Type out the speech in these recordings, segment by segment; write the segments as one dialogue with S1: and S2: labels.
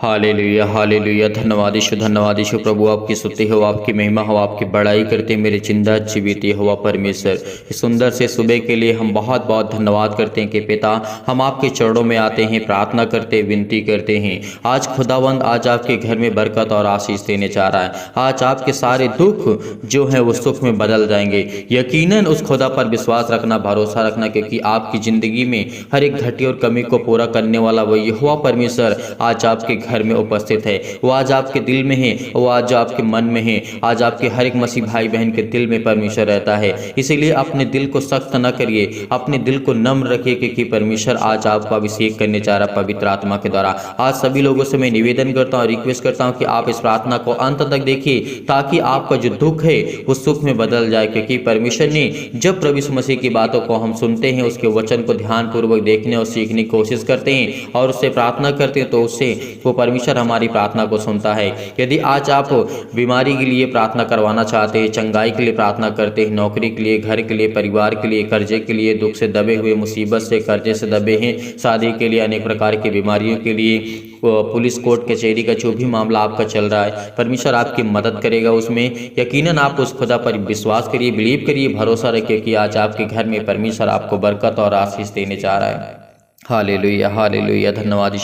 S1: Hallelujah hallelujah. धन्यवाद यीशु प्रभु, आपकी स्तुति हो, आपकी महिमा हो, आपकी बड़ाई करते मेरे जिंदा जीवित हुआ परमेश्वर। इस सुंदर से सुबह के लिए हम बहुत बहुत धन्यवाद करते हैं कि पिता, हम आपके चरणों में आते हैं, प्रार्थना करते, विनती करते हैं। आज खुदावंद आज आपके घर में बरकत और आशीष देने जा रहा है। आज आपके सारे दुख जो हैं वो सुख में बदल जाएंगे। यकीनन उस खुदा पर विश्वास रखना, भरोसा रखना, क्योंकि आपकी ज़िंदगी में हर एक घटी और कमी को पूरा करने वाला वो यहोवा परमेश्वर आज आपके घर में उपस्थित है। वो आज आपके दिल में है, वो आज आपके मन में है, आज आपके हर एक मसीह भाई बहन के दिल में परमेश्वर रहता है। इसीलिए अपने दिल को सख्त न करिए, अपने दिल को नम्र रखिए, क्योंकि परमेश्वर आज आपको अभिषेक करने जा रहा पवित्र आत्मा के द्वारा। आज सभी लोगों से मैं निवेदन करता हूँ, रिक्वेस्ट करता हूँ कि आप इस प्रार्थना को अंत तक देखिए, ताकि आपका जो दुख है वो सुख में बदल जाए। क्योंकि परमेश्वर ने जब प्रभु यीशु मसीह की बातों को हम सुनते हैं, उसके वचन को ध्यानपूर्वक देखने और सीखने की कोशिश करते हैं और उससे प्रार्थना करते हैं, तो उससे वो परमेश्वर हमारी प्रार्थना को सुनता है। यदि आज आप बीमारी के लिए प्रार्थना करवाना चाहते हैं, चंगाई के लिए प्रार्थना करते हैं, नौकरी के लिए, घर के लिए, परिवार के लिए, कर्जे के लिए, दुख से दबे हुए, मुसीबत से कर्जे से दबे हैं, शादी के लिए, अनेक प्रकार की बीमारियों के लिए, पुलिस कोर्ट कचहरी का जो भी मामला आपका चल रहा है, परमेश्वर आपकी मदद करेगा उसमें। यकीनन आप उस खुदा पर विश्वास करिए, बिलीव करिए, भरोसा रखिए कि आज आपके घर में परमेश्वर आपको बरकत और आशीष देने जा रहा है। Hallelujah hallelujah. धन्यवाद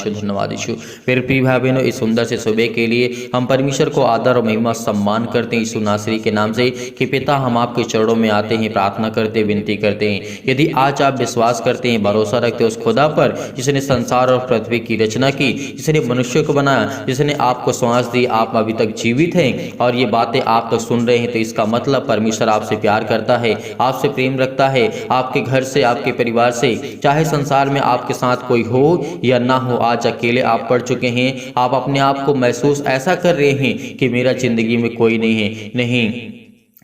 S1: यीशु। फिर प्रिय भाई बहनों, इस सुंदर से सुबह के लिए हम परमेश्वर को आदर और महिमा सम्मान करते हैं यीशु नासरी के नाम से कि पिता, हम आपके चरणों में आते हैं, प्रार्थना करते, विनती करते हैं। यदि आज आप विश्वास करते हैं, भरोसा रखते हैं उस खुदा पर जिसने संसार और पृथ्वी की रचना की, जिसने मनुष्य को बनाया, जिसने आपको श्वास दी, आप अभी तक जीवित हैं और ये बातें आप तक सुन रहे हैं, तो इसका मतलब परमेश्वर आपसे प्यार करता है, आपसे प्रेम रखता है, आपके घर से, आपके परिवार से, चाहे संसार में आपके साथ कोई हो या ना हो। आज अकेले आप पड़ चुके हैं, आप अपने आप को महसूस ऐसा कर रहे हैं कि मेरा जिंदगी में कोई नहीं है। नहीं,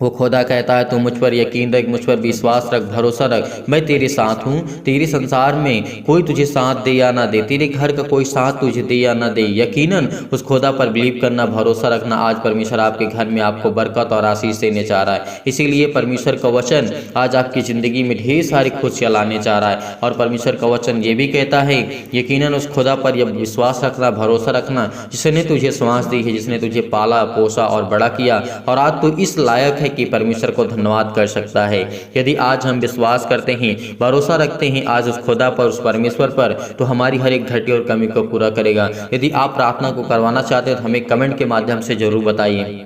S1: वो खुदा कहता है, तू मुझ पर यकीन रख, मुझ पर विश्वास रख, भरोसा रख, मैं तेरे साथ हूँ। तेरे संसार में कोई तुझे साथ दे या ना दे, तेरे घर का कोई साथ तुझे दे या ना दे, यकीनन उस खुदा पर बिलीव करना, भरोसा रखना। आज परमेश्वर आपके घर में आपको बरकत और आशीष देने जा रहा है। इसीलिए परमेश्वर का वचन आज आपकी ज़िंदगी में ढेर सारी खुशियाँ लाने जा रहा है। और परमेश्वर का वचन ये भी कहता है, यकीनन उस खुदा पर यह विश्वास रखना, भरोसा रखना, जिसने तुझे श्वास दी है, जिसने तुझे पाला, पोसा और बड़ा किया, और आज तू इस लायक है कि परमेश्वर को धन्यवाद कर सकता है। यदि आज हम विश्वास करते हैं, भरोसा रखते हैं आज उस खुदा पर, उस परमेश्वर पर, तो हमारी हर एक घटी और कमी को पूरा करेगा। यदि आप प्रार्थना को करवाना चाहते हैं तो हमें कमेंट के माध्यम से जरूर बताइए।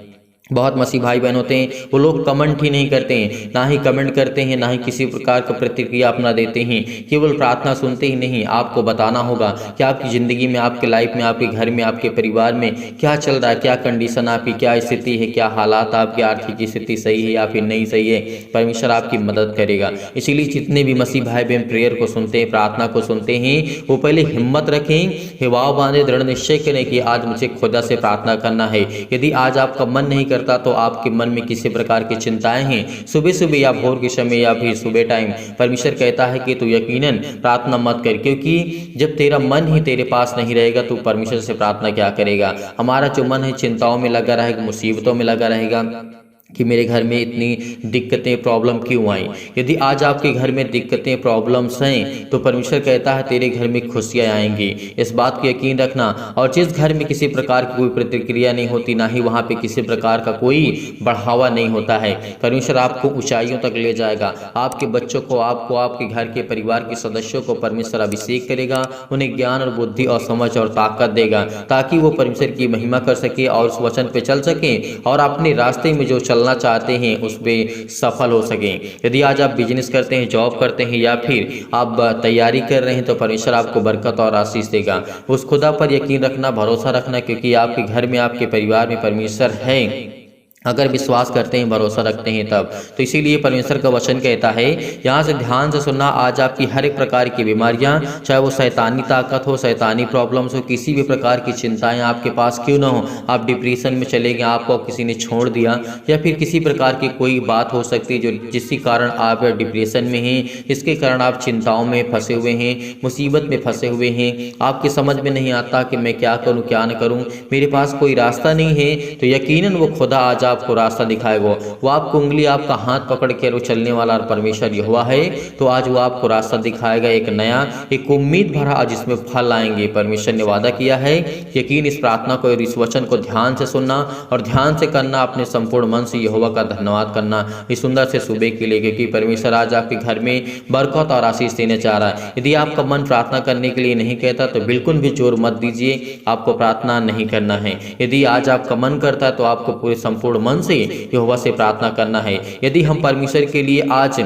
S1: बहुत मसीह भाई बहन होते हैं, वो लोग कमेंट ही नहीं करते हैं, ना ही कमेंट करते हैं, ना ही किसी प्रकार का प्रतिक्रिया अपना देते हैं, केवल प्रार्थना सुनते ही नहीं। आपको बताना होगा कि आपकी ज़िंदगी में, आपके लाइफ में, आपके घर में, आपके परिवार में क्या चल रहा है, क्या कंडीशन आपकी, क्या स्थिति है, क्या हालात, आपकी आर्थिक स्थिति सही है या फिर नहीं सही है। परमेश्वर आपकी मदद करेगा। इसीलिए जितने भी मसीह भाई बहन प्रेयर को सुनते हैं, प्रार्थना को सुनते हैं, वो पहले हिम्मत रखें, हिवाव बांधे, दृढ़ निश्चय करें कि आज मुझे खुदा से प्रार्थना करना है। यदि आज आपका मन नहीं करता, तो आपके मन में किसी प्रकार की चिंताएं हैं, सुबह सुबह या भोर के समय या फिर सुबह टाइम, परमेश्वर कहता है कि तू यकीनन प्रार्थना मत कर, क्योंकि जब तेरा मन ही तेरे पास नहीं रहेगा तो परमेश्वर से प्रार्थना क्या करेगा। हमारा जो मन है चिंताओं में लगा रहेगा, मुसीबतों में लगा रहेगा कि मेरे घर में इतनी दिक्कतें, प्रॉब्लम क्यों आई। यदि आज आपके घर में दिक्कतें, प्रॉब्लम्स हैं, तो परमेश्वर कहता है तेरे घर में खुशियाँ आएंगी। इस बात को यकीन रखना। और जिस घर में किसी प्रकार की कोई प्रतिक्रिया नहीं होती, ना ही वहाँ पे किसी प्रकार का कोई बढ़ावा नहीं होता है, परमेश्वर आपको ऊंचाइयों तक ले जाएगा। आपके बच्चों को, आपको, आपके घर के परिवार के सदस्यों को परमेश्वर अभिषेक करेगा, उन्हें ज्ञान और बुद्धि और समझ और ताकत देगा, ताकि वो परमेश्वर की महिमा कर सके और उस वचन पे चल सके और अपने रास्ते में जो चलना चाहते हैं उस पर सफल हो सकें। यदि आज आप बिजनेस करते हैं, जॉब करते हैं या फिर आप तैयारी कर रहे हैं, तो परमेश्वर आपको बरकत और आशीष देगा। उस खुदा पर यकीन रखना, भरोसा रखना, क्योंकि आपके घर में, आपके परिवार में परमेश्वर है। अगर विश्वास करते हैं, भरोसा रखते हैं तब। तो इसीलिए परमेश्वर का वचन कहता है, यहाँ से ध्यान से सुनना, आज आपकी हर एक प्रकार की बीमारियाँ, चाहे वो शैतानी ताकत हो, शैतानी प्रॉब्लम्स हो, किसी भी प्रकार की चिंताएं आपके पास क्यों ना हो, आप डिप्रेशन में चले गए, आपको किसी ने छोड़ दिया, या फिर किसी प्रकार की कोई बात हो सकती है जो जिसके कारण आप डिप्रेशन में हैं, इसके कारण आप चिंताओं में फंसे हुए हैं, मुसीबत में फंसे हुए हैं, आपके समझ में नहीं आता कि मैं क्या करूँ, क्या न करूँ, मेरे पास कोई रास्ता नहीं है, तो यकीनन वो खुदा आज आपको रास्ता दिखाएगा, वो आपको उंगली आपका हाथ पकड़ के वो चलने वाला परमेश्वर यहोवा है। तो आज वो आपको रास्ता दिखाएगा, एक नया, एक उम्मीद भरा आज इसमें फल आएंगे। परमेश्वर ने वादा किया है। यकीन इस प्रार्थना को और इस वचन को ध्यान से सुनना और ध्यान से करना, अपने संपूर्ण मन से यहोवा का धन्यवाद करना इस सुंदर से सुबह के लिए, क्योंकि परमेश्वर आज आपके घर में बरकत और आशीष देने चाह रहा है। यदि आपका मन प्रार्थना करने के लिए नहीं कहता तो बिल्कुल भी जोर मत दीजिए, आपको प्रार्थना नहीं करना है। यदि आज आपका मन करता है तो आपको पूरे संपूर्ण मन से यहोवा से प्रार्थना करना है। यदि हम परमेश्वर के लिए आज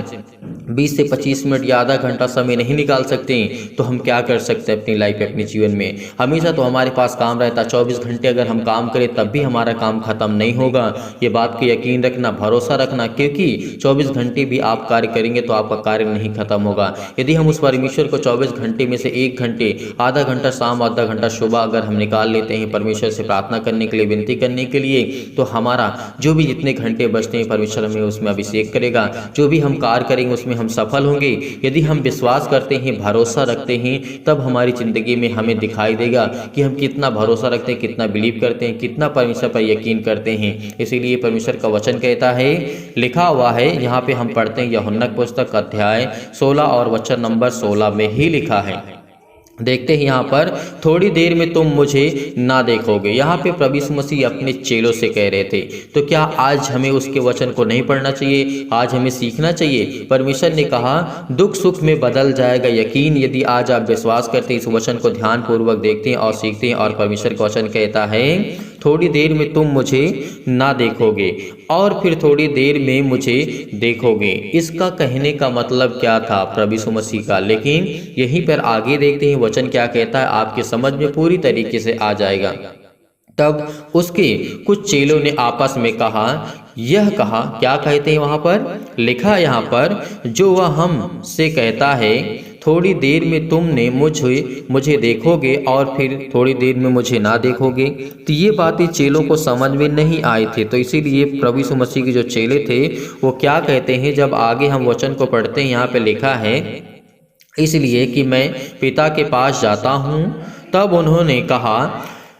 S1: 20 से 25 मिनट या आधा घंटा समय नहीं निकाल सकते तो हम क्या कर सकते हैं अपनी लाइफ में, अपने जीवन में? हमेशा तो हमारे पास काम रहता है। 24 घंटे अगर हम काम करें तब भी हमारा काम खत्म नहीं होगा। ये बात को यकीन रखना, भरोसा रखना, क्योंकि 24 घंटे भी आप कार्य करेंगे तो आपका कार्य नहीं खत्म होगा। यदि हम उस परमेश्वर को 24 घंटे में से 1 घंटे, आधा घंटा शाम, आधा घंटा सुबह अगर हम निकाल लेते हैं परमेश्वर से प्रार्थना करने के लिए, विनती करने के लिए, तो हमारा जो भी जितने घंटे बचते हैं परमेश्वर हमें उसमें अभिषेक करेगा। जो भी हम कार्य करेंगे उसमें हम सफल होंगे। यदि हम विश्वास करते हैं, भरोसा रखते हैं, तब हमारी जिंदगी में हमें दिखाई देगा कि हम कितना भरोसा रखते हैं, कितना बिलीव करते हैं, कितना परमेश्वर पर यकीन करते हैं। इसीलिए परमेश्वर का वचन कहता है, लिखा हुआ है, यहाँ पे हम पढ़ते हैं यूहन्ना की पुस्तक अध्याय 16 और वचन नंबर 16 में ही लिखा है। देखते हैं यहाँ पर, थोड़ी देर में तुम मुझे ना देखोगे। यहाँ पे प्रभु यीशु मसीह अपने चेलों से कह रहे थे। तो क्या आज हमें उसके वचन को नहीं पढ़ना चाहिए? आज हमें सीखना चाहिए। परमेश्वर ने कहा दुख सुख में बदल जाएगा यकीन। यदि आज आप विश्वास करते हैं, इस वचन को ध्यान पूर्वक देखते हैं और सीखते हैं, और परमेश्वर का वचन कहता है थोड़ी देर में तुम मुझे ना देखोगे और फिर थोड़ी देर में मुझे देखोगे। इसका कहने का मतलब क्या था प्रभु यीशु मसीह का? लेकिन यहीं पर आगे देखते हैं वचन क्या कहता है, आपके समझ में पूरी तरीके से आ जाएगा। तब उसके कुछ चेलों ने आपस में कहा, यह कहा, क्या कहते हैं वहां पर लिखा, यहाँ पर जो वह हम से कहता है थोड़ी देर में तुमने मुझे देखोगे और फिर थोड़ी देर में मुझे ना देखोगे। तो ये बातें चेलों को समझ में नहीं आई थी। तो इसीलिए प्रभु यीशु मसीह के जो चेले थे वो क्या कहते हैं, जब आगे हम वचन को पढ़ते हैं, यहाँ पे लिखा है, इसलिए कि मैं पिता के पास जाता हूँ। तब उन्होंने कहा,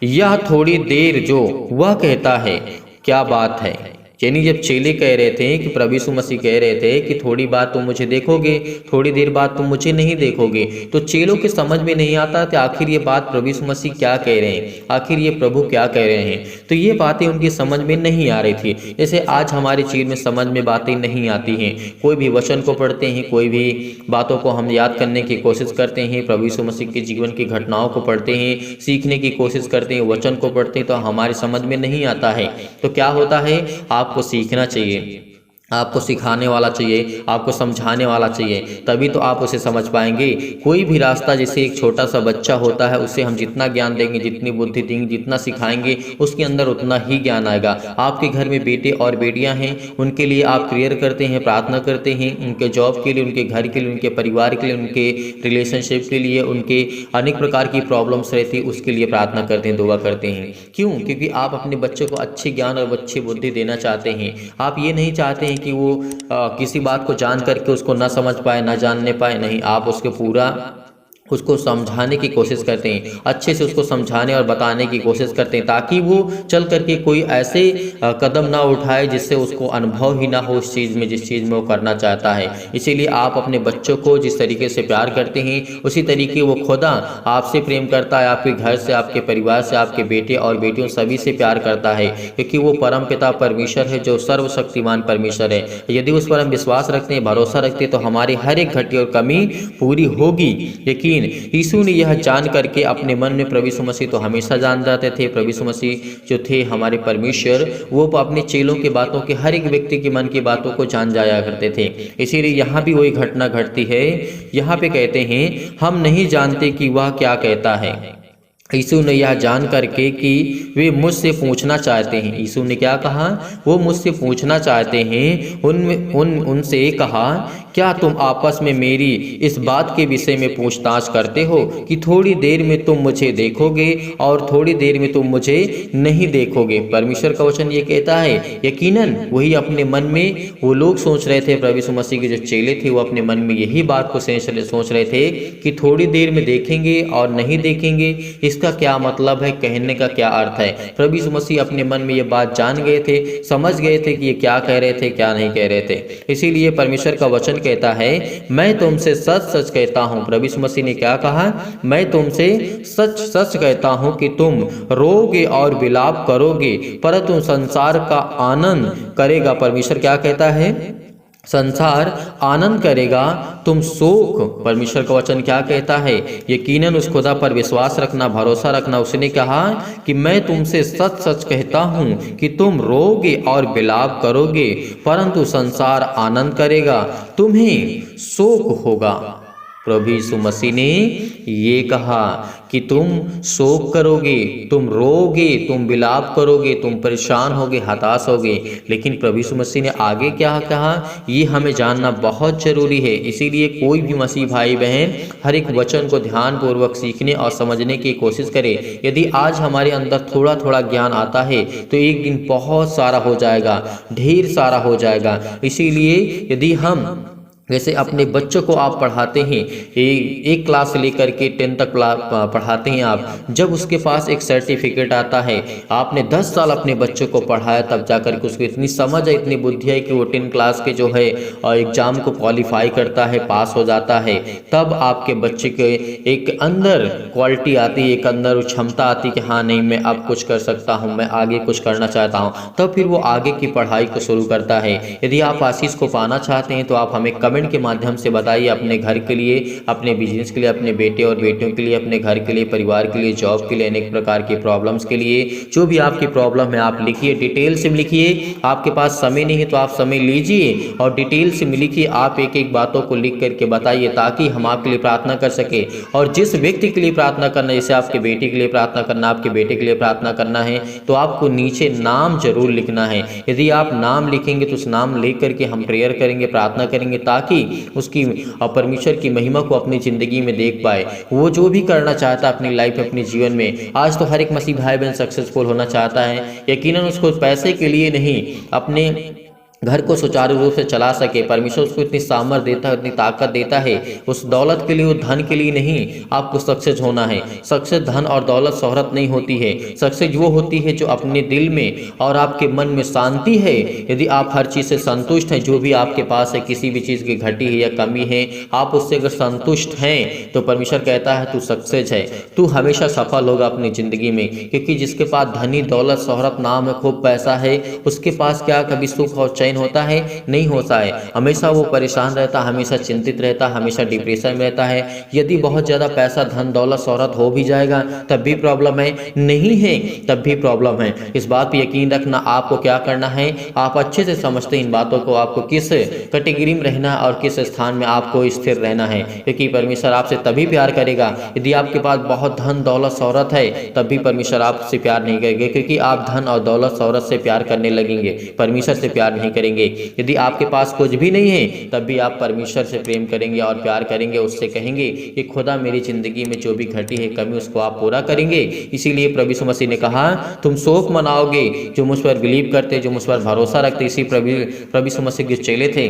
S1: यह थोड़ी देर जो वह कहता है, क्या बात है? यानी जब चेले कह रहे थे कि प्रभु यीशु मसीह कह रहे थे कि थोड़ी बात तुम मुझे देखोगे, थोड़ी देर बाद तुम मुझे नहीं देखोगे, तो चेलों के समझ में नहीं आता कि आखिर ये बात प्रभु यीशु मसीह क्या कह रहे हैं, आखिर ये प्रभु क्या कह रहे हैं। तो ये बातें उनकी समझ में नहीं आ रही थी। जैसे आज हमारे चीज में समझ में बातें नहीं आती हैं। कोई भी वचन को पढ़ते हैं, कोई भी बातों को हम याद करने की कोशिश करते हैं, प्रभु यीशु मसीह के जीवन की घटनाओं को पढ़ते हैं, सीखने की कोशिश करते हैं, वचन को पढ़ते हैं, तो हमारी समझ में नहीं आता है। तो क्या होता है, आपको सीखना चाहिए, आपको सिखाने वाला चाहिए, आपको समझाने वाला चाहिए, तभी तो आप उसे समझ पाएंगे। कोई भी रास्ता, जैसे एक छोटा सा बच्चा होता है, उसे हम जितना ज्ञान देंगे, जितनी बुद्धि देंगे, जितना सिखाएंगे, उसके अंदर उतना ही ज्ञान आएगा। आपके घर में बेटे और बेटियां हैं, उनके लिए आप प्रेयर करते हैं, प्रार्थना करते हैं, उनके जॉब के लिए, उनके घर के लिए, उनके परिवार के लिए, उनके रिलेशनशिप के लिए, उनके अनेक प्रकार की प्रॉब्लम्स रहती है उसके लिए प्रार्थना करते हैं, दुआ करते हैं। क्यों? क्योंकि आप अपने बच्चे को अच्छे ज्ञान और अच्छी बुद्धि देना चाहते हैं। आप ये नहीं चाहते हैं कि वो किसी बात को जान करके उसको ना समझ पाए, ना जानने पाए। नहीं, आप उसके पूरा उसको समझाने की कोशिश करते हैं, अच्छे से उसको समझाने और बताने की कोशिश करते हैं, ताकि वो चल करके कोई ऐसे कदम ना उठाए जिससे उसको अनुभव ही ना हो उस चीज़ में, जिस चीज़ में वो करना चाहता है। इसीलिए आप अपने बच्चों को जिस तरीके से प्यार करते हैं, उसी तरीके वो खुदा आपसे प्रेम करता है, आपके घर से, आपके परिवार से, आपके बेटे और बेटियों सभी से प्यार करता है, क्योंकि वो परम पिता परमेश्वर है, जो सर्वशक्तिमान परमेश्वर है। यदि उस पर हम विश्वास रखते हैं, भरोसा रखते हैं, तो हमारी हर एक घटी और कमी पूरी होगी। यकीन यीशु ने यह जान करके अपने मन में, प्रभु यीशु मसीह तो हमेशा जान जाते थे, प्रभु यीशु मसीह जो थे हमारे परमेश्वर, वो अपने चेलों की बातों के, हर एक व्यक्ति के मन की बातों को जान जाया करते थे। इसीलिए यहाँ भी वही घटना घटती है। यहाँ पे कहते हैं, हम नहीं जानते कि वह क्या कहता है। यीशु ने यह जान करके कि वे मुझसे पूछना चाहते हैं। यीशु ने क्या कहा? वो मुझसे पूछना चाहते हैं। उनसे कहा क्या तुम आपस में मेरी इस बात के विषय में पूछताछ करते हो कि थोड़ी देर में तुम मुझे देखोगे और थोड़ी देर में तुम मुझे नहीं देखोगे। परमेश्वर का वचन ये कहता है, यकीनन वही अपने मन में वो लोग सोच रहे थे, प्रभु यीशु मसीह के जो चेले थे वो अपने मन में यही बात को सोच रहे थे कि थोड़ी देर में देखेंगे और नहीं देखेंगे, इसका क्या मतलब है, कहने का क्या अर्थ है। प्रभु यीशु मसीह अपने मन में ये बात जान गए थे, समझ गए थे कि ये क्या कह रहे थे, क्या नहीं कह रहे थे। इसीलिए परमेश्वर का वचन कहता है, मैं तुमसे सच सच कहता हूँ। प्रभु यीशु मसीह ने क्या कहा, मैं तुमसे सच सच कहता हूँ कि तुम रोगे और विलाप करोगे, परंतु संसार का आनंद करेगा। परमेश्वर क्या कहता है, संसार आनंद करेगा, तुम शोक। परमेश्वर का वचन क्या कहता है, यकीनन उस खुदा पर विश्वास रखना, भरोसा रखना। उसने कहा कि मैं तुमसे सच सच कहता हूँ कि तुम रोगे और विलाप करोगे, परंतु संसार आनंद करेगा, तुम्हें शोक होगा। प्रभु यीशु मसीह ने ये कहा कि तुम शोक करोगे, तुम रोगे, तुम विलाप करोगे, तुम परेशान होगे, हताश होगे। लेकिन प्रभु यीशु मसीह ने आगे क्या कहा, ये हमें जानना बहुत जरूरी है। इसीलिए कोई भी मसीह भाई बहन हर एक वचन को ध्यानपूर्वक सीखने और समझने की कोशिश करे। यदि आज हमारे अंदर थोड़ा थोड़ा ज्ञान आता है तो एक दिन बहुत सारा हो जाएगा, ढेर सारा हो जाएगा। इसीलिए यदि हम जैसे अपने बच्चों को आप पढ़ाते हैं, एक क्लास से लेकर के 10 तक पढ़ाते हैं आप, जब उसके पास एक सर्टिफिकेट आता है, आपने 10 साल अपने बच्चों को पढ़ाया, तब जाकर के उसको इतनी समझ है, इतनी बुद्धि है कि वो 10 क्लास के जो है एग्जाम को क्वालिफाई करता है, पास हो जाता है। तब आपके बच्चे के एक अंदर क्वालिटी आती है, एक अंदर क्षमता आती है कि हाँ नहीं, मैं अब कुछ कर सकता हूँ, मैं आगे कुछ करना चाहता हूँ। तब फिर वो आगे की पढ़ाई को शुरू करता है। यदि आप आशीष को पाना चाहते हैं तो आप हमें कमेंट के माध्यम से बताइए, अपने घर के लिए, अपने बिजनेस के लिए, अपने बेटे और बेटियों के लिए, अपने घर के लिए, परिवार के लिए, जॉब के लिए, अनेक प्रकार की प्रॉब्लम्स के लिए, जो भी आपकी प्रॉब्लम है आप लिखिए, डिटेल से लिखिए। आपके पास समय नहीं है तो आप समय लीजिए और डिटेल से लिखिए। आप एक एक बातों को लिख करके बताइए ताकि हम आपके लिए प्रार्थना कर सके। और जिस व्यक्ति के लिए प्रार्थना करना, जैसे आपके बेटे के लिए प्रार्थना करना, आपके बेटे के लिए प्रार्थना करना है, तो आपको नीचे नाम जरूर लिखना है। यदि आप नाम लिखेंगे तो उस नाम लेकर के हम प्रेयर करेंगे, प्रार्थना करेंगे, ताकि उसकी परमेश्वर की महिमा को अपनी जिंदगी में देख पाए। वो जो भी करना चाहता है अपनी लाइफ, अपने जीवन में, आज तो हर एक मसीह भाई बहन सक्सेसफुल होना चाहता है। यकीनन उसको पैसे के लिए नहीं, अपने घर को सुचारू रूप से चला सके। परमेश्वर उसको इतनी सामर्थ देता है, इतनी ताकत देता है, उस दौलत के लिए, उस धन के लिए नहीं। आपको सक्सेस होना है। सक्सेस धन और दौलत शोहरत नहीं होती है। सक्सेस वो होती है जो अपने दिल में और आपके मन में शांति है। यदि आप हर चीज़ से संतुष्ट हैं, जो भी आपके पास है, किसी भी चीज़ की घटी है या कमी है, आप उससे अगर संतुष्ट हैं तो परमेश्वर कहता है तू सक्सेस है, तू हमेशा सफल होगा अपनी ज़िंदगी में। क्योंकि जिसके पास धनी, दौलत, शोहरत, नाम है, खूब पैसा है, उसके पास क्या कभी सुख और चैन होता है? नहीं होता है। हमेशा वो परेशान रहता, हमेशा चिंतित रहता, हमेशा डिप्रेशन में रहता है। यदि बहुत ज़्यादा पैसा, धन, दौलत, शोहरत हो भी जाएगा तब भी प्रॉब्लम है, नहीं है तब भी प्रॉब्लम है। इस बात पर यकीन रखना। आपको क्या करना है, आप अच्छे से समझते हैं इन बातों को, आपको किस कैटेगरी में रहना और किस स्थान में आपको स्थिर रहना है। क्योंकि परमेश्वर आपसे तभी प्यार करेगा यदि आपके पास बहुत धन, दौलत, शोहरत है, तब भी परमेश्वर आपसे प्यार नहीं करेंगे। क्योंकि आप धन और दौलत, शोहरत से प्यार करने लगेंगे, परमेश्वर से प्यार नहीं करेंगे। यदि आपके पास कुछ भी नहीं है तब भी आप परमेश्वर से प्रेम करेंगे और प्यार करेंगे। उससे कहेंगे कि खुदा मेरी जिंदगी में जो भी घटी है कमी, उसको आप पूरा करेंगे। इसीलिए प्रभु यीशु मसीह ने कहा तुम शोक मनाओगे, जो मुझ पर बिलीव करते, जो मुझ पर भरोसा रखते। इसी प्रभु यीशु मसीह के चेले थे,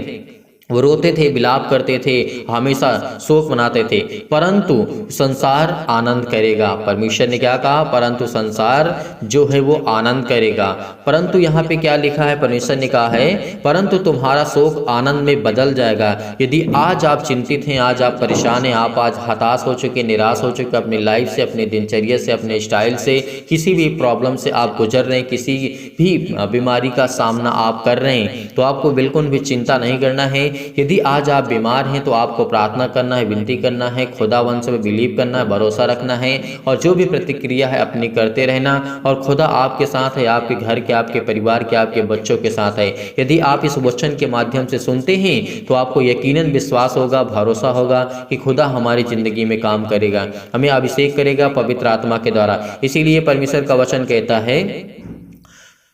S1: वो रोते थे, विलाप करते थे, हमेशा शोक मनाते थे। परंतु संसार आनंद करेगा। परमेश्वर ने क्या कहा? परंतु संसार जो है वो आनंद करेगा। परंतु यहाँ पे क्या लिखा है? परमेश्वर ने कहा है परंतु तुम्हारा शोक आनंद में बदल जाएगा। यदि आज आप चिंतित हैं, आज आप परेशान हैं, आप आज हताश हो चुके, निराश हो चुके अपनी लाइफ से, अपने दिनचर्या से, अपने स्टाइल से, किसी भी प्रॉब्लम से आप गुजर रहे हैं, किसी भी बीमारी का सामना आप कर रहे हैं, तो आपको बिल्कुल भी चिंता नहीं करना है। यदि आज आप बीमार हैं तो आपको प्रार्थना करना है, विनती करना है, खुदावंद से बिलीव करना है, भरोसा रखना है और जो भी प्रतिक्रिया है अपनी करते रहना। और खुदा आपके साथ है, आपके घर के, आपके परिवार के, आपके बच्चों के साथ है। यदि आप इस वचन के माध्यम से सुनते हैं तो आपको यकीनन विश्वास होगा, भरोसा होगा कि खुदा हमारी जिंदगी में काम करेगा, हमें अभिषेक करेगा पवित्र आत्मा के द्वारा। इसीलिए परमेश्वर का वचन कहता है,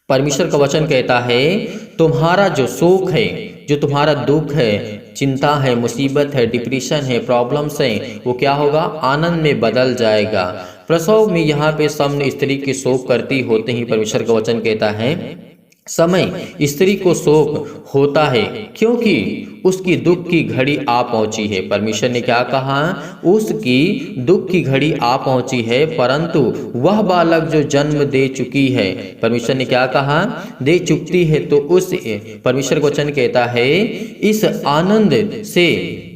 S1: परमेश्वर का वचन कहता है तुम्हारा जो शोक है जो तुम्हारा दुख है, चिंता है, मुसीबत है, डिप्रेशन है, प्रॉब्लम्स हैं, वो क्या होगा, आनंद में बदल जाएगा। प्रसव में यहाँ पे समन स्त्री की शोक करती होते ही परमेश्वर का वचन कहता है समय स्त्री को शोक होता है क्योंकि उसकी दुख की घड़ी आ पहुंची है। परमेश्वर ने क्या कहा, उसकी दुख की घड़ी आ पहुंची है, परंतु वह बालक जो जन्म दे चुकी है, परमेश्वर ने क्या कहा, दे चुकती है, तो उस परमेश्वर का वचन कहता है इस आनंद से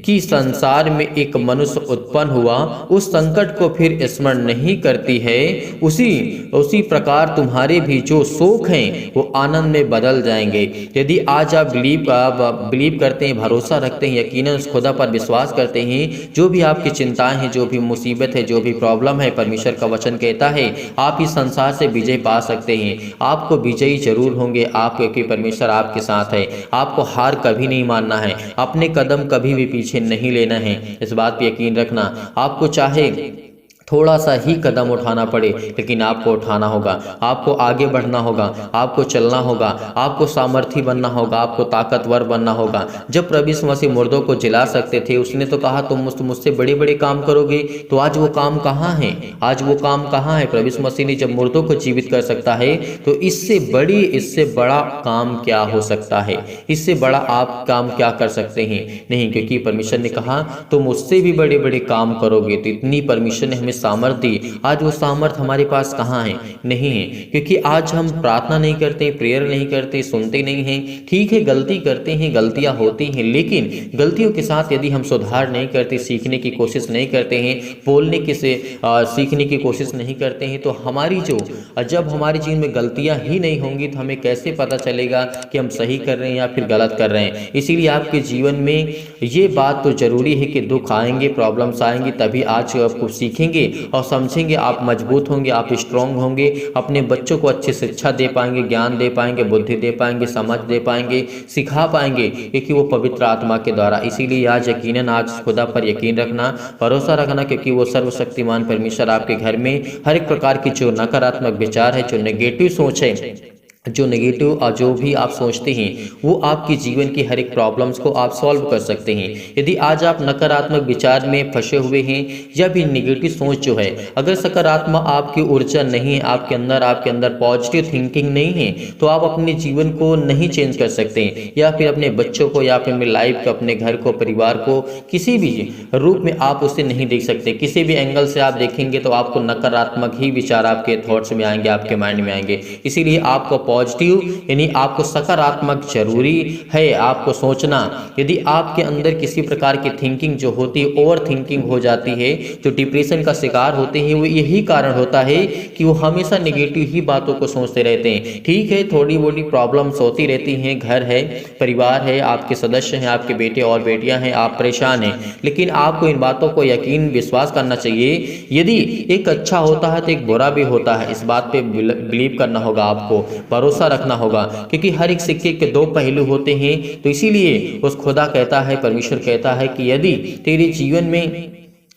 S1: कि संसार में एक मनुष्य उत्पन्न हुआ, उस संकट को फिर स्मरण नहीं करती है। उसी प्रकार तुम्हारे भी जो शोक हैं वो आनंद में बदल जाएंगे। यदि आज आप बिलीव करते हैं, भरोसा रखते हैं, यकीनन उस खुदा पर विश्वास करते हैं, जो भी आपकी चिंताएं हैं, जो भी मुसीबत है, जो भी प्रॉब्लम है, परमेश्वर का वचन कहता है आप इस संसार से विजय पा सकते हैं। आपको विजयी जरूर होंगे आप, क्योंकि परमेश्वर आपके साथ है। आपको हार कभी नहीं मानना है, अपने कदम कभी भी पीछे नहीं लेना है, इस बात पे यकीन रखना। आपको चाहे थोड़ा सा ही कदम उठाना पड़े, लेकिन आपको उठाना होगा, आपको आगे बढ़ना होगा, आपको चलना होगा, आपको सामर्थी बनना होगा, आपको ताकतवर बनना होगा। जब प्रभु यीशु मसीह मुर्दों को जिला सकते थे, उसने तो कहा तुम मुझसे बड़े बड़े काम करोगे, तो आज वो काम कहाँ है, आज वो काम कहाँ है। प्रभु यीशु मसीह ने जब मुर्दों को जीवित कर सकता है, तो इससे बड़ा काम क्या हो सकता है, इससे बड़ा आप काम क्या कर सकते हैं, नहीं, क्योंकि परमेश्वर ने कहा तुम मुझसे भी बड़े बड़े काम करोगे। तो इतनी परमेश्वर ने हमें सामर्थ दी। आज वो सामर्थ हमारे पास कहाँ है, नहीं है, क्योंकि आज हम प्रार्थना नहीं करते, प्रेयर नहीं करते, सुनते नहीं हैं। ठीक है, गलती करते हैं, गलतियां होती हैं, लेकिन गलतियों के साथ यदि हम सुधार नहीं करते, सीखने की कोशिश नहीं करते हैं, बोलने की से सीखने की कोशिश नहीं करते हैं, तो जब हमारे जीवन में गलतियां ही नहीं होंगी तो हमें कैसे पता चलेगा कि हम सही कर रहे हैं या फिर गलत कर रहे हैं। इसीलिए आपके जीवन में ये बात तो जरूरी है कि दुख आएंगे, प्रॉब्लम्स आएंगी, तभी आज आपको सीखेंगे और समझेंगे, आप मजबूत होंगे, आप स्ट्रांग होंगे, अपने बच्चों को अच्छी शिक्षा दे पाएंगे, ज्ञान दे पाएंगे, बुद्धि दे पाएंगे, समझ दे पाएंगे, सिखा पाएंगे, क्योंकि वो पवित्र आत्मा के द्वारा। इसीलिए आज यकीनन आज खुदा पर यकीन रखना, भरोसा रखना, क्योंकि वो सर्वशक्तिमान परमेश्वर आपके घर में हर एक प्रकार की जो नकारात्मक विचार है, जो नेगेटिव सोच है, जो नेगेटिव और जो भी आप सोचते हैं, वो आपके जीवन की हर एक प्रॉब्लम्स को आप सॉल्व कर सकते हैं। यदि आज आप नकारात्मक विचार में फंसे हुए हैं या भी नेगेटिव सोच जो है, अगर सकारात्मक आपकी ऊर्जा नहीं है, आपके अंदर पॉजिटिव थिंकिंग नहीं है, तो आप अपने जीवन को नहीं चेंज कर सकते, या फिर अपने बच्चों को, या फिर अपने लाइफ को, अपने घर को, परिवार को किसी भी रूप में आप उसे नहीं देख सकते। किसी भी एंगल से आप देखेंगे तो आपको नकारात्मक ही विचार आपके थॉट्स में आएंगे, आपके माइंड में आएंगे। इसीलिए आपको पॉजिटिव यानी आपको सकारात्मक जरूरी है आपको सोचना। यदि आपके अंदर किसी प्रकार की थिंकिंग जो होती है, ओवर थिंकिंग हो जाती है, जो डिप्रेशन का शिकार होते हैं, वो यही कारण होता है कि वो हमेशा नेगेटिव ही बातों को सोचते रहते हैं। ठीक है, थोड़ी मोटी प्रॉब्लम्स होती रहती हैं, घर है, परिवार है, आपके सदस्य हैं, आपके बेटे और बेटियां हैं, आप परेशान हैं, लेकिन आपको इन बातों को यकीन विश्वास करना चाहिए। यदि एक अच्छा होता है तो एक बुरा भी होता है, इस बात पे बिलीव करना होगा, आपको भरोसा रखना होगा, क्योंकि हर एक सिक्के के दो पहलू होते हैं। तो इसीलिए उस खुदा कहता है, परमेश्वर कहता है कि यदि तेरे जीवन में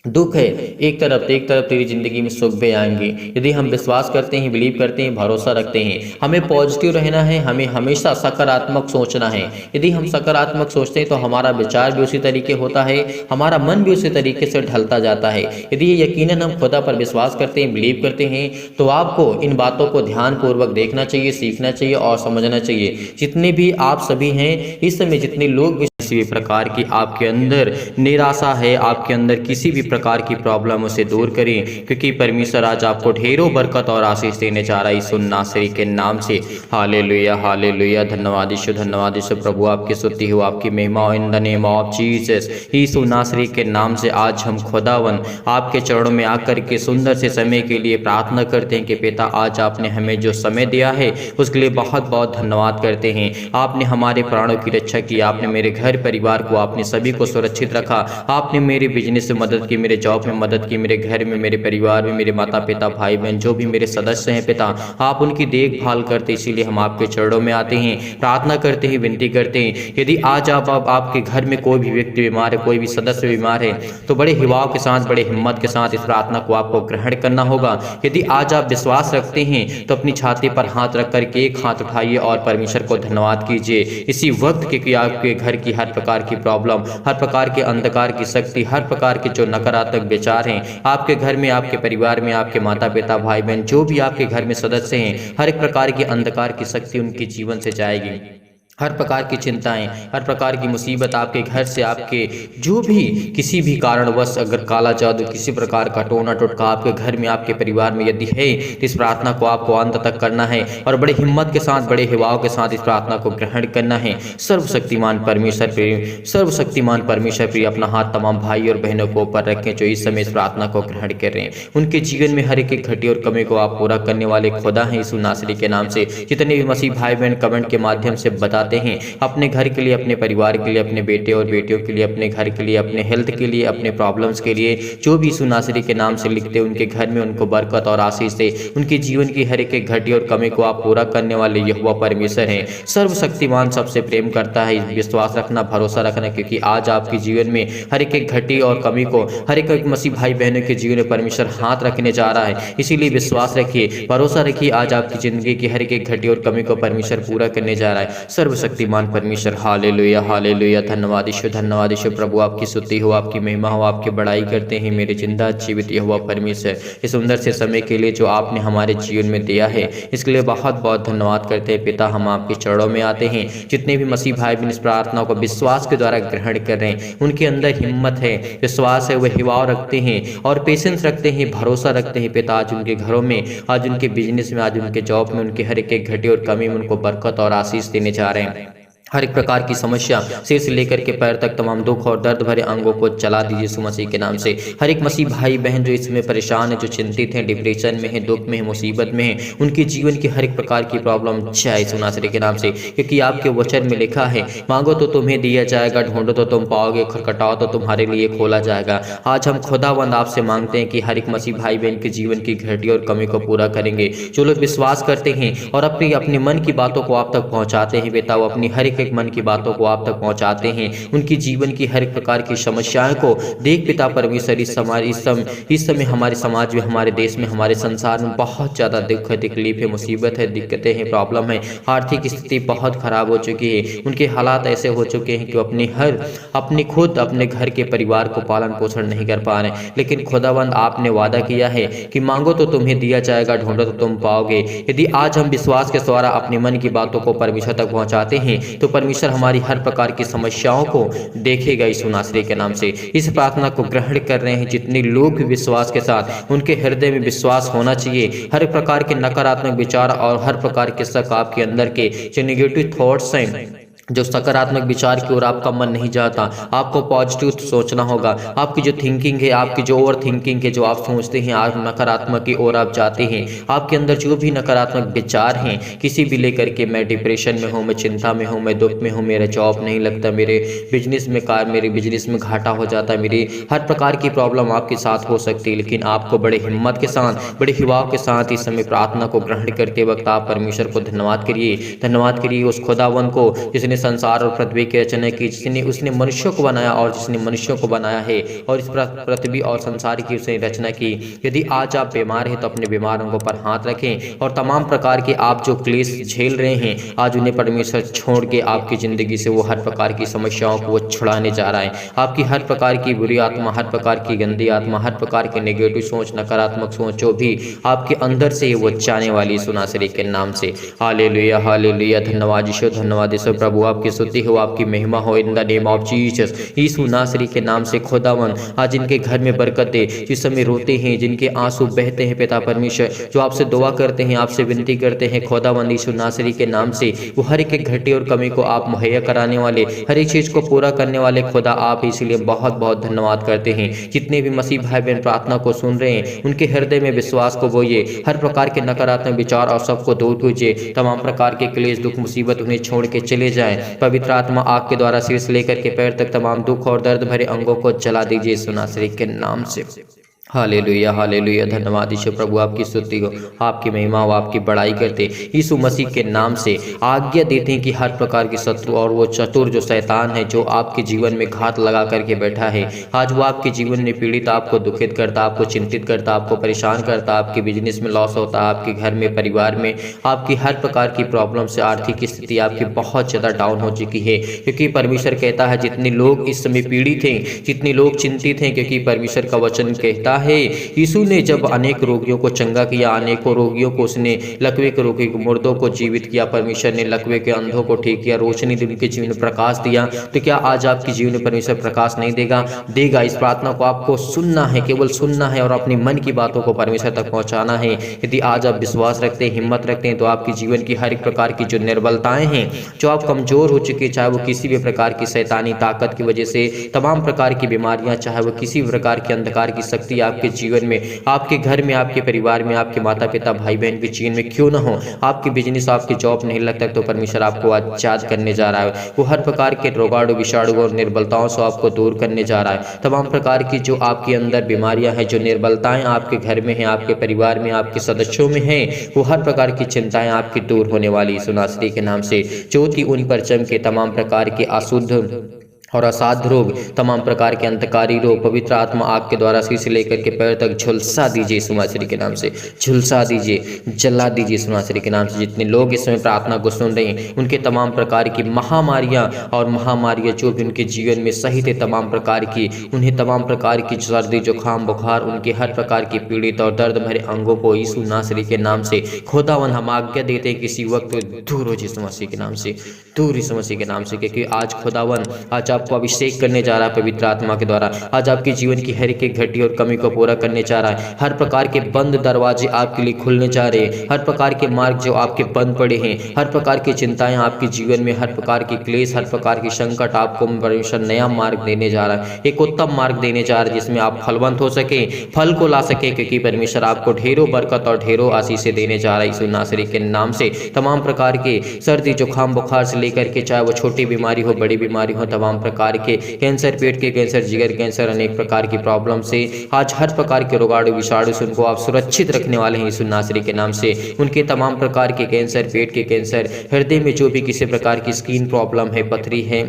S1: दुख है एक तरफ तेरी जिंदगी में सुख भी आएंगे। यदि हम विश्वास करते हैं, बिलीव करते हैं, भरोसा रखते हैं, हमें पॉजिटिव रहना है, हमें हमेशा सकारात्मक सोचना है। यदि हम सकारात्मक सोचते हैं तो हमारा विचार भी उसी तरीके होता है, हमारा मन भी उसी तरीके से ढलता जाता है। यदि ये यकीनन हम खुदा पर विश्वास करते हैं, बिलीव करते हैं, तो आपको इन बातों को ध्यानपूर्वक देखना चाहिए, सीखना चाहिए और समझना चाहिए। जितने भी आप सभी हैं इस समय, जितने लोग भी किसी भी प्रकार की आपके अंदर निराशा है, आपके अंदर किसी भी प्रकार की प्रॉब्लम उसे दूर करें, क्योंकि परमेश्वर आज आपको ढेरों बरकत और आशीष देने जा रहा है यीशु नासरी के नाम से। Hallelujah, hallelujah. धन्यवाद यीशु प्रभु, आपकी स्तुति हो, आपकी महिमा in the name of Jesus. Yeshu नासरी के नाम से आज हम खुदावन आपके चरणों में आकर के सुंदर से समय के लिए प्रार्थना करते हैं कि पिता आज आपने हमें जो समय दिया है उसके लिए बहुत बहुत धन्यवाद करते हैं। आपने हमारे प्राणों की रक्षा की, आपने मेरे घर परिवार को आपने सभी को सुरक्षित रखा। आपने मेरे बिजनेस में मदद की, मेरे जॉब में मदद की, मेरे घर में, मेरे परिवार में, मेरे माता पिता, भाई बहन, जो भी मेरे सदस्य हैं पिता, आप उनकी देखभाल करते। इसीलिए हम आपके चरणों में आते हैं, प्रार्थना करते हैं, विनती करते हैं। यदि आज आपके घर में कोई भी व्यक्ति बीमार है, कोई भी सदस्य बीमार है, तो बड़े हिवाव के साथ, बड़े हिम्मत के साथ इस प्रार्थना को आपको ग्रहण करना होगा। यदि आज आप विश्वास रखते हैं तो अपनी छाती पर हाथ रख करके एक हाथ उठाइए और परमेश्वर को धन्यवाद कीजिए इसी वक्त कि आपके घर की हर प्रकार की प्रॉब्लम, हर प्रकार के अंधकार की शक्ति, हर प्रकार के जो नकारात्मक विचार हैं आपके घर में, आपके परिवार में, आपके माता पिता, भाई बहन, जो भी आपके घर में सदस्य हैं, हर एक प्रकार की अंधकार की शक्ति उनके जीवन से जाएगी। हर प्रकार की चिंताएं, हर प्रकार की मुसीबत आपके घर से, आपके जो भी किसी भी कारणवश अगर काला जादू, किसी प्रकार का टोना टोटका आपके घर में, आपके परिवार में यदि है, तो इस प्रार्थना को आपको अंत तक करना है और बड़े हिम्मत के साथ, बड़े हिवाव के साथ इस प्रार्थना को ग्रहण करना है। सर्वशक्तिमान परमेश्वर प्रिय, सर्वशक्तिमान परमेश्वर प्रिय, अपना हाथ तमाम भाई और बहनों को ऊपर रखें जो इस समय इस प्रार्थना को ग्रहण कर रहे हैं। उनके जीवन में हर एक घटी और कमी को आप पूरा करने वाले खुदा हैं यीशु नासरी के नाम से। जितने भी मसीह भाई बहन कमेंट के माध्यम से बता हैं अपने घर के लिए, अपने परिवार के लिए, अपने बेटे और बेटियों के लिए, अपने घर के लिए, अपने हेल्थ के लिए, अपने प्रॉब्लम्स के लिए, जो भी यीशु नासरी के नाम से लिखते हैं उनके घर में उनको बरकत और आशीष से उनके जीवन की हर एक घटी और कमी को आप पूरा करने वाले यहोवा परमेश्वर हैं। सर्वशक्तिमान सबसे प्रेम करता है, विश्वास रखना, भरोसा रखना, क्योंकि आज आपके जीवन में हर एक घटी और कमी को, हर एक मसीह भाई बहनों के जीवन में परमेश्वर हाथ रखने जा रहा है। इसीलिए विश्वास रखिए, भरोसा रखिए, आज आपकी जिंदगी की हर एक घटी और कमी को परमेश्वर पूरा करने जा रहा है। सर्वशक्तिमान परमेश्वर, हालेलुया हालेलुया। धन्यवाद ईश्वर, धन्यवाद ईश्वर प्रभु, आपकी स्तुति हो, आपकी महिमा हो, आपकी बड़ाई करते हैं मेरे जिंदा जीवित यहोवा परमेश्वर। इस सुंदर से समय के लिए जो आपने हमारे जीवन में दिया है इसके लिए बहुत बहुत धन्यवाद करते हैं पिता। हम आपके चरणों में आते हैं। जितने भी मसीह भाई बहन इस प्रार्थना को विश्वास के द्वारा ग्रहण कर रहे हैं, उनके अंदर हिम्मत है, विश्वास है, वह हिवाव रखते हैं और पेशेंस रखते हैं, भरोसा रखते हैं पिता। आज उनके घरों में, आज उनके बिजनेस में, आज उनके जॉब में, उनके हर एक घटी और कमी में उनको बरकत और आशीष देने जा रहे हैं। हर एक प्रकार की समस्या सिर से लेकर के पैर तक तमाम दुख और दर्द भरे अंगों को चला दीजिए यीशु मसीह के नाम से। हर एक मसीह भाई बहन जो इसमें परेशान है, जो चिंतित हैं, डिप्रेशन में है, दुख में है, मुसीबत में है, उनके जीवन की हर एक प्रकार की प्रॉब्लम जाए यीशु नासरी के नाम से। क्योंकि आपके वचन में लिखा है, मांगो तो तुम्हें दिया जाएगा, ढूंढो तो तुम पाओगे, खटखटाओ तो तुम्हारे लिए खोला जाएगा। आज हम खुदावंद आपसे मांगते हैं कि हर एक मसीह भाई बहन के जीवन की घटी और कमी को पूरा करेंगे। जो लोग विश्वास करते हैं और अपने मन की बातों को आप तक पहुँचाते हैं बेटा, वो अपनी हर एक मन की बातों को आप तक पहुंचाते हैं, उनकी जीवन की हर एक प्रकार की समस्याओं को देख पिता परमेश्वर। इस समय हमारे समाज में, हमारे देश में, हमारे संसार में बहुत ज़्यादा दुख है, तकलीफ है, मुसीबत है, दिक्कतें हैं, प्रॉब्लम है, आर्थिक स्थिति बहुत खराब हो चुकी है। उनके हालात ऐसे हो चुके हैं कि अपने खुद अपने घर के परिवार को पालन पोषण नहीं कर पा रहे। लेकिन खुदावंद आपने वादा किया है कि मांगो तो तुम्हें दिया जाएगा, ढूंढो तो तुम पाओगे। यदि आज हम विश्वास के द्वारा अपने मन की बातों को परमेश्वर तक पहुंचाते हैं तो परमेश्वर हमारी हर प्रकार की समस्याओं को देखेगा यीशु नासरी के नाम से। इस प्रार्थना को ग्रहण कर रहे हैं जितने लोग भी विश्वास के साथ, उनके हृदय में विश्वास होना चाहिए। हर प्रकार के नकारात्मक विचार और हर प्रकार के शक आपके अंदर के जो नेगेटिव थॉट्स हैं, जो सकारात्मक विचार की ओर आपका मन नहीं जाता, आपको पॉजिटिव सोचना होगा। आपकी जो थिंकिंग है, आपकी जो ओवर थिंकिंग है, जो आप सोचते हैं आप नकारात्मक की ओर आप जाते हैं। आपके अंदर जो भी नकारात्मक विचार हैं, किसी भी लेकर के, मैं डिप्रेशन में हूँ, मैं चिंता में हूँ, मैं दुख में हूँ, मेरा जॉब नहीं लगता, मेरे बिजनेस में घाटा हो जाता है, मेरी हर प्रकार की प्रॉब्लम आपके साथ हो सकती है। लेकिन आपको बड़े हिम्मत के साथ, बड़े हिवाव के साथ इस समय प्रार्थना को ग्रहण करते वक्त आप परमेश्वर को धन्यवाद करिए उस खुदावन को जिसने संसार और पृथ्वी की रचना की, जिसने उसने मनुष्यों को बनाया और जिसने मनुष्यों को बनाया है और इस पृथ्वी और संसार की उसने रचना की। यदि आज आप बीमार हैं तो अपने बीमार अंगों पर हाथ रखें और तमाम प्रकार के आप जो क्लेश झेल रहे हैं, आज उन्हें परमेश्वर छोड़ के आपकी जिंदगी से वो हर प्रकार की समस्याओं को वो छुड़ाने जा रहा है। आपकी हर प्रकार की बुरी आत्मा, हर प्रकार की गंदी आत्मा, हर प्रकार के नेगेटिव सोच, नकारात्मक सोच जो भी आपके अंदर से वो जाने वाली यीशु नासरी के नाम से। Hallelujah hallelujah. धन्यवाद ईश्वर प्रभु, आपकी स्तुति हो, आपकी महिमा हो in the name of Jesus. Yeshu नासरी के नाम से खुदावन आज इनके घर में बरकत दे, जिस समय रोते हैं, जिनके आंसू बहते हैं पिता परमेश्वर, जो आपसे दुआ करते हैं, आपसे विनती करते हैं खुदावन यीशु नासरी के नाम से, वो हर एक घटी और कमी को आप मुहैया कराने वाले, हर एक चीज को पूरा करने वाले खुदा आप, इसलिए बहुत बहुत धन्यवाद करते हैं। जितने भी मसीह भाई बहन प्रार्थना को सुन रहे हैं, उनके हृदय में विश्वास को बोइए, हर प्रकार के नकारात्मक विचार और सबको दूर कीजिए, तमाम प्रकार के क्लेश, दुख, मुसीबत उन्हें छोड़ के चले जाएं जाए। पवित्र आत्मा आग के द्वारा सिर से लेकर के पैर तक तमाम दुख और दर्द भरे अंगों को जला दीजिए यीशु नासरी के नाम से। हालेलुया हालेलुया, धन्यवाद यीशु प्रभु, आपकी स्तुति हो, आपकी महिमा हो, आपकी बड़ाई करते यीशु मसीह के नाम से आज्ञा देते हैं कि हर प्रकार की शत्रु और वो चतुर जो शैतान है, जो आपके जीवन में घात लगा करके बैठा है, आज वो आपके जीवन में पीड़ित, आपको दुखित करता, आपको चिंतित करता, आपको परेशान करता, आपके बिजनेस में लॉस होता, आपके घर में, परिवार में आपकी हर प्रकार की प्रॉब्लम से आर्थिक स्थिति आपकी बहुत ज़्यादा डाउन हो चुकी है। क्योंकि परमेश्वर कहता है जितने लोग इस समय पीड़ित हैं, जितने लोग चिंतित हैं, क्योंकि परमेश्वर का वचन कहता है यीशु ने जब अनेक रोगियों को चंगा किया, अनेकों रोगियों को उसने, लकवे के रोगी को, मुर्दों को जीवित किया, परमेश्वर ने लकवे के अंधों को ठीक किया, रोशनी दी, उनके जीवन में प्रकाश दिया। तो क्या आज आपके जीवन में परमेश्वर प्रकाश नहीं देगा? देगा। इस प्रार्थना को आपको सुनना है, केवल सुनना है और अपनी मन की बातों को परमेश्वर तक पहुंचाना है। यदि आज आप विश्वास रखते हैं, हिम्मत रखते हैं, तो आपके जीवन की हर एक प्रकार की जो निर्बलताएं हैं, जो आप कमजोर हो चुके, चाहे वो किसी भी प्रकार की शैतानी ताकत की वजह से, तमाम प्रकार की बीमारियां, चाहे वो किसी भी प्रकार की अंधकार की शक्ति आपके जीवन में, आपके घर में, आपके परिवार में, आपके माता पिता भाई बहन के जीवन में क्यों ना हो, आपके बिजनेस, आपके जॉब नहीं लगता, तो परमेश्वर आपको आजाद करने जा रहा है। वो हर प्रकार के रोगाणु, विषाणु और निर्बलताओं से आपको दूर करने जा रहा है। तमाम प्रकार की जो आपके अंदर बीमारियां हैं, जो निर्बलताएं आपके घर में हैं, आपके परिवार में, आपके सदस्यों में हैं, वो हर प्रकार की चिंताएं आपकी दूर होने वाली यीशु नासरी के नाम से। ज्योति उन पर चमके, तमाम प्रकार के अशुद्ध और असाध्य रोग, तमाम प्रकार के अंतकारी रोग, पवित्र आत्मा आग के द्वारा सिर से लेकर के पैर तक झुलसा दीजिए यीशु मसीह के नाम से, झुलसा दीजिए, जला दीजिए यीशु मसीह के नाम से। जितने लोग इस समय प्रार्थना को सुन रहे हैं, उनके तमाम प्रकार की महामारियां और महामारियां जो भी उनके जीवन में सहित है, तमाम प्रकार की, उन्हें तमाम प्रकार की सर्दी, जुकाम, बुखार, उनके हर प्रकार की पीड़ित और दर्द भरे अंगों को यीशु नासरी के नाम से खुदावन हम आज्ञा देते हैं किसी वक्त दूर हो यीशु मसीह के नाम से, दूर यीशु मसीह के नाम से। क्योंकि आज खुदावन आज आपको अभिषेक करने जा रहा है पवित्र आत्मा के द्वारा। आज आपके जीवन की हर एक घटी और कमी को पूरा करने जा रहा है। हर प्रकार के बंद दरवाजे आपके लिए खुलने जा रहे हैं। हर प्रकार के मार्ग जो आपके बंद पड़े हैं, हर प्रकार की चिंताएं आपके जीवन में, हर प्रकार की क्लेश, हर प्रकार की संकट, आपको परमेश्वर नया मार्ग देने जा रहा है, एक उत्तम मार्ग देने जा रहा है जिसमें आप फलवंत हो सके, फल को ला सके। क्योंकि परमेश्वर आपको ढेरों बरकत और ढेरों आशीषें देने जा रहा है यीशु नासरी के नाम से। तमाम प्रकार के सर्दी, जुकाम, बुखार से लेकर के, चाहे वो छोटी बीमारी हो, बड़ी बीमारी हो, तमाम प्रकार के कैंसर, पेट के कैंसर, जिगर कैंसर, अनेक प्रकार की प्रॉब्लम से आज हर प्रकार के रोगाणु, विषाणु से उनको आप सुरक्षित रखने वाले हैं यीशु नासरी के नाम से। उनके तमाम प्रकार के कैंसर, पेट के कैंसर, हृदय में जो भी किसी प्रकार की स्किन प्रॉब्लम है, पथरी है,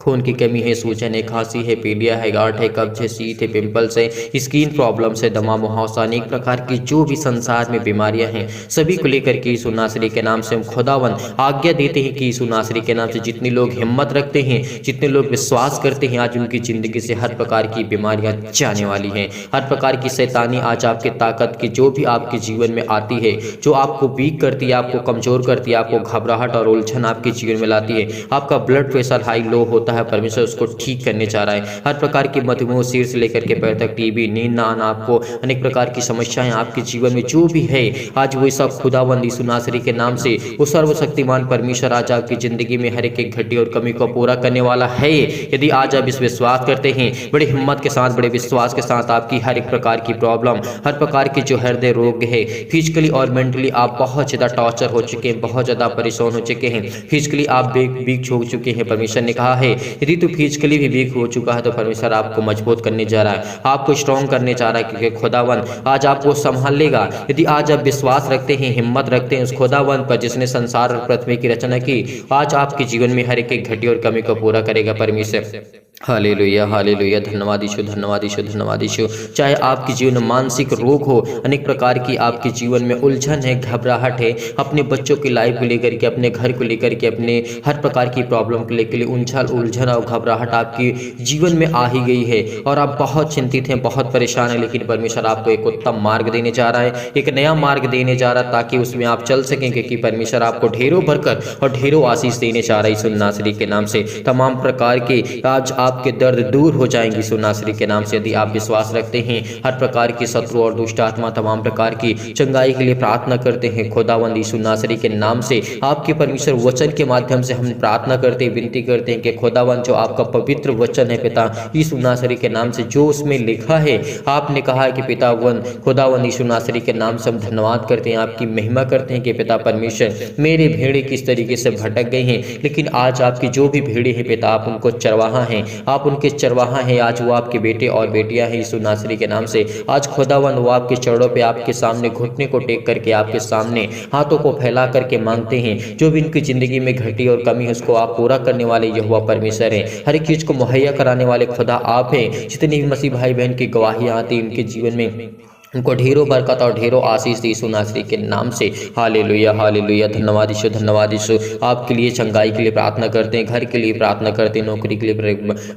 S1: खून की कमी है, सूजन है, खांसी है, पीलिया है, गांठ है, कब्ज है, शीत है, पिंपल्स है, स्किन प्रॉब्लम से, दमा, मुहावसा, अनेक प्रकार की जो भी संसार में बीमारियां हैं, सभी को लेकर के यीशु नासरी के नाम से हम खुदावन आज्ञा देते हैं कि यीशु नासरी के नाम से जितने लोग हिम्मत रखते हैं, जितने लोग विश्वास करते हैं, आज उनकी जिंदगी से हर प्रकार की बीमारियां जाने वाली हैं। हर प्रकार की शैतानी आज आपके ताकत की जो भी आपके जीवन में आती है, जो आपको वीक करती है, आपको कमजोर करती है, आपको घबराहट और उलझन आपके जीवन में लाती है, आपका ब्लड प्रेशर हाई लो होता है, परमेश्वर उसको ठीक करने जा रहा है। हर प्रकार की मधुमेह, सिर से लेकर के पैर तक, टीबी, नींद ना आना, आपको अनेक प्रकार की समस्याएं आपके जीवन में जो भी है, आज वो सब खुदावंद यीशु नासरी के नाम से वो सर्वशक्तिमान परमेश्वर आज आपकी जिंदगी में हर एक घटी और कमी को पूरा करने वाला है। यदि आज आप इस विश्वास करते हैं, बड़ी हिम्मत के साथ, बड़े विश्वास के साथ, आपकी हर एक प्रकार की प्रॉब्लम, हर प्रकार के जो हृदय रोग है, फिजिकली और मेंटली आप बहुत ज्यादा टॉर्चर हो चुके हैं, बहुत ज्यादा परेशान हो चुके हैं, फिजिकली आप वीक हो चुके हैं, परमेश्वर ने कहा है यदि तो फिजिकली भी वीक हो चुका है तो परमेश्वर आपको मजबूत करने जा रहा है, आपको स्ट्रॉन्ग करने जा रहा है। क्योंकि खुदावन आज आपको संभाल लेगा। यदि आज आप विश्वास रखते हैं, हिम्मत रखते हैं उस खुदावन पर जिसने संसार और पृथ्वी की रचना की, आज आपके जीवन में हर एक घटी और कमी को पूरा करेगा परमेश्वर। हालेलुया हालेलुया, धन्यवाद यीशु, धन्यवाद यीशु, धन्यवाद यीशु। चाहे आपके जीवन में मानसिक रोग हो, अनेक प्रकार की आपके जीवन में उलझन है, घबराहट है, अपने बच्चों की लाइफ को लेकर के, अपने घर को लेकर के, अपने हर प्रकार की प्रॉब्लम को लेकर उलझन और घबराहट आपकी जीवन में आ ही गई है और आप बहुत चिंतित हैं, बहुत परेशान हैं, लेकिन परमेश्वर आपको एक उत्तम मार्ग देने जा रहा है, एक नया मार्ग देने जा रहा है ताकि उसमें आप चल सकें। क्योंकि परमेश्वर आपको ढेरों बरकत और ढेरों आशीष देने जा रहा है यीशु नासरी के नाम से। तमाम प्रकार के आज आपके दर्द दूर हो जाएंगे यीशु नासरी के नाम से। यदि आप विश्वास रखते हैं, हर प्रकार की शत्रु और दुष्ट आत्मा तमाम प्रकार की चंगाई के लिए प्रार्थना करते हैं। खुदावंद यीशु नासरी के नाम से आपके परमेश्वर वचन के माध्यम से हम प्रार्थना करते हैं, विनती करते हैं कि खुदावंद जो आपका पवित्र वचन है पिता यीशु नासरी के नाम से, जो उसमें लिखा है, आपने कहा है कि पितावंद खुदावंद यीशु नासरी के नाम से हम धन्यवाद करते हैं, आपकी महिमा करते हैं कि पिता परमेश्वर मेरे भेड़े किस तरीके से भटक गई हैं, लेकिन आज आपकी जो भी भेड़े हैं पिता, आप उनको चरवाहा हैं, आप उनके चरवाहा हैं। आज वो आपके बेटे और बेटियां हैं यीशु नासरी के नाम से। आज खुदावंद वो आपके चरणों पे आपके सामने घुटने को टेक करके आपके सामने हाथों को फैला करके मांगते हैं, जो भी इनकी जिंदगी में घटी और कमी है उसको आप पूरा करने वाले यहोवा परमेश्वर हैं। हर एक चीज को मुहैया कराने वाले खुदा आप हैं। जितनी भी मसीह भाई बहन की गवाहियां आती उनके जीवन में उनको ढेरों बरकत और ढेरों आशीष दी यीशु नासरी के नाम से। Hallelujah hallelujah. धन्यवाद यीशु, धन्यवाद यीशु। आपके लिए चंगाई के लिए प्रार्थना करते हैं, घर के लिए प्रार्थना करते हैं, नौकरी के लिए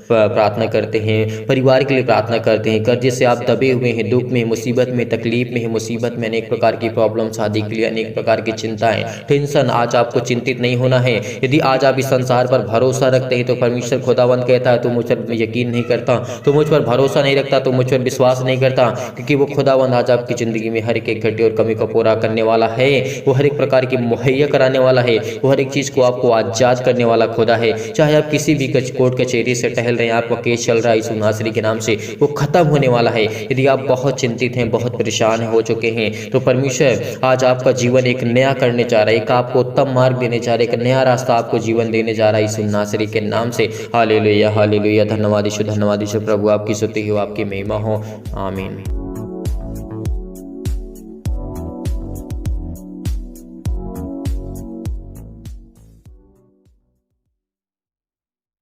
S1: प्रार्थना करते हैं, परिवार के लिए प्रार्थना करते हैं। कर्जे से आप दबे हुए हैं, दुख में, मुसीबत में, तकलीफ में है, मुसीबत में, अनेक प्रकार की प्रॉब्लम, शादी के लिए अनेक प्रकार की चिंताएं, टेंशन, आज आपको चिंतित नहीं होना है। यदि आज आप इस संसार पर भरोसा रखते हैं तो परमेश्वर खुदावंद कहता है, तू मुझ पर यकीन नहीं करता, तू मुझ पर भरोसा नहीं रखता, तू मुझ पर विश्वास नहीं करता, क्योंकि वो खुदावंद आज आपकी जिंदगी में हर एक घटी और कमी को पूरा करने वाला है। वो हर एक प्रकार की मुहैया कराने वाला है, वो हर एक चीज को आपको आजाद करने वाला खुदा है। चाहे आप किसी भी कोर्ट कचहरी से टहल रहे हैं, आपका केस चल रहा है यीशु नासरी के नाम से, वो खत्म होने वाला है। यदि आप बहुत चिंतित हैं, बहुत परेशान हो चुके हैं, तो परमेश्वर आज आपका जीवन एक नया करने जा रहा है, एक आपको उत्तम मार्ग देने जा रहा है, एक नया रास्ता आपको जीवन देने जा रहा है यीशु नासरी के नाम से। Hallelujah hallelujah. धन्यवाद यीशु, धन्यवाद यीशु। प्रभु आपकी स्तुति हो, आपकी महिमा हो। आमीन।